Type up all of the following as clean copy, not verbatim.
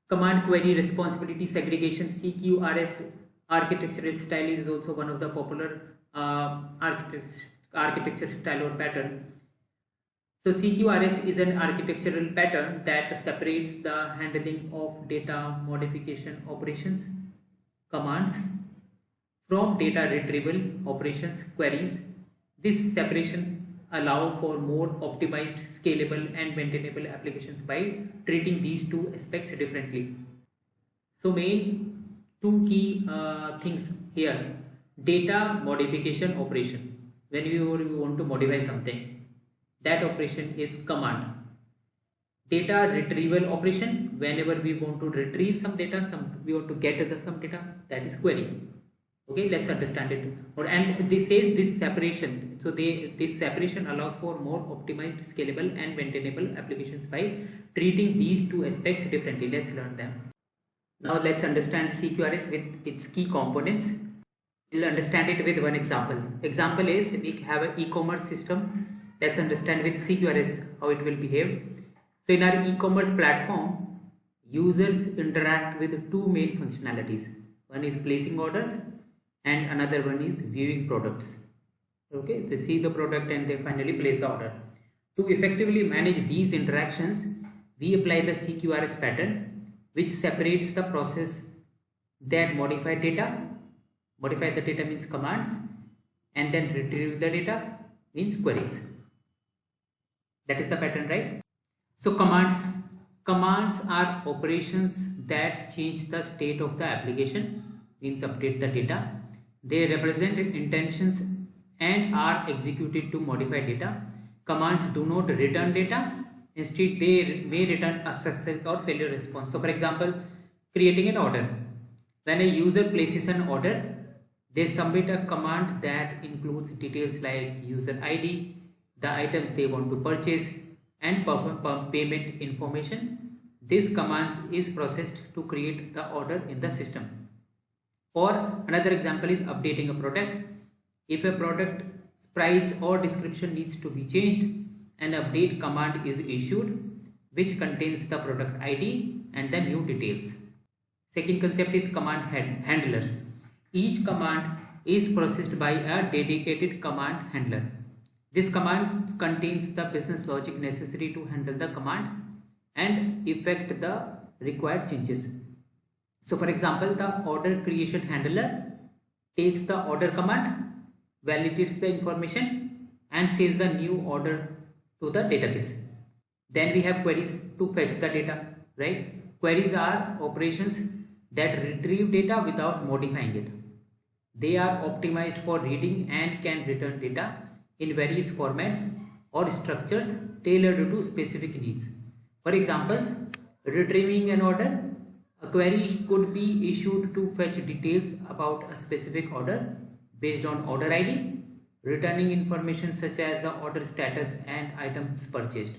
Command query responsibility segregation, CQRS architectural style is also one of the popular architecture style or pattern. So CQRS is an architectural pattern that separates the handling of data modification operations, commands, from data retrieval operations, queries. This separation allows for more optimized, scalable and maintainable applications by treating these two aspects differently. So main two key things here: data modification operation. When we want to modify something, that operation is command. Data retrieval operation, whenever we want to retrieve some data, we want to get some data, that is query. Okay, let's understand it. And this says this separation, so this separation allows for more optimized, scalable and maintainable applications by treating these two aspects differently. Let's learn them. Now let's understand CQRS with its key components. We'll understand it with one example. Example is, we have an e-commerce system. Let's understand with CQRS how it will behave. So in our e-commerce platform, users interact with two main functionalities. One is placing orders and another one is viewing products. Okay, they see the product and they finally place the order. To effectively manage these interactions, we apply the CQRS pattern, which separates the process that modify the data means commands, and then retrieve the data means queries. That is the pattern, right? So commands are operations that change the state of the application, means update the data. They represent intentions and are executed to modify data. Commands do not return data. Instead, they may return a success or failure response. So for example, creating an order. When a user places an order, they submit a command that includes details like user ID, the items they want to purchase, and payment information. This command is processed to create the order in the system. Or another example is updating a product. If a product's price or description needs to be changed, an update command is issued which contains the product ID and the new details. Second concept is command handlers. Each command is processed by a dedicated command handler. This command contains the business logic necessary to handle the command and effect the required changes. So for example, the order creation handler takes the order command, validates the information and saves the new order to the database. Then we have queries to fetch the data, right? Queries are operations that retrieve data without modifying it. They are optimized for reading and can return data in various formats or structures tailored to specific needs. For example, retrieving an order, a query could be issued to fetch details about a specific order based on order ID, returning information such as the order status and items purchased.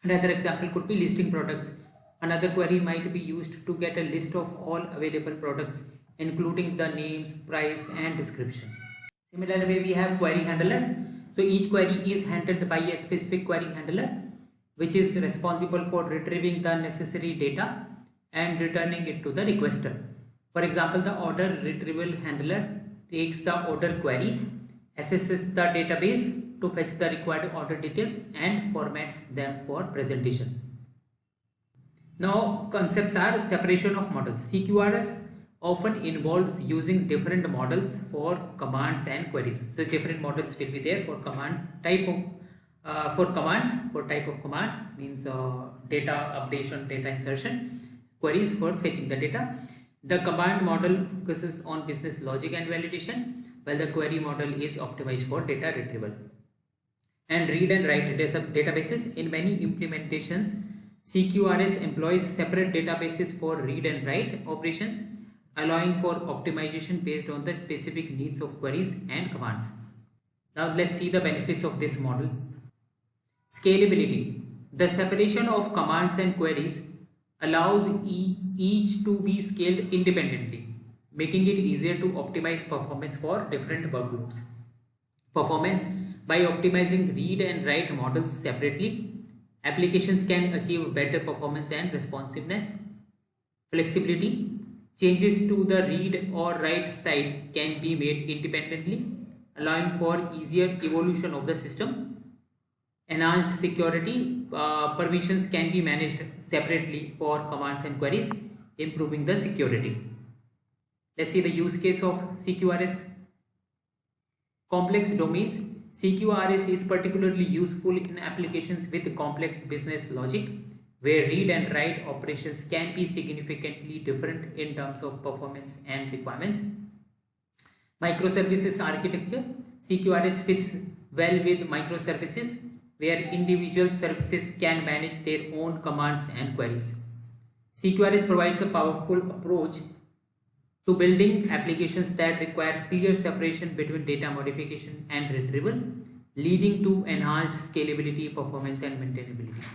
Another example could be listing products. Another query might be used to get a list of all available products, including the names, price and description. Similar way, we have query handlers. So each query is handled by a specific query handler, which is responsible for retrieving the necessary data and returning it to the requester. For example, the order retrieval handler takes the order query, assesses the database to fetch the required order details and formats them for presentation. Now concepts are separation of models. CQRS often involves using different models for commands and queries. So different models will be there for command type of for type of commands means data updation, data insertion, queries for fetching the data. The command model focuses on business logic and validation, while the query model is optimized for data retrieval. And read and write databases. In many implementations, CQRS employs separate databases for read and write operations, allowing for optimization based on the specific needs of queries and commands. Now let's see the benefits of this model. Scalability. The separation of commands and queries allows each to be scaled independently, making it easier to optimize performance for different workloads. Performance. By optimizing read and write models separately, applications can achieve better performance and responsiveness Flexibility. Changes to the read or write side can be made independently, allowing for easier evolution of the system. Enhanced security. Permissions can be managed separately for commands and queries, improving the security. Let's see the use case of CQRS. Complex domains. CQRS is particularly useful in applications with complex business logic, where read and write operations can be significantly different in terms of performance and requirements. Microservices architecture. CQRS fits well with microservices, where individual services can manage their own commands and queries. CQRS provides a powerful approach to building applications that require clear separation between data modification and retrieval, leading to enhanced scalability, performance, and maintainability.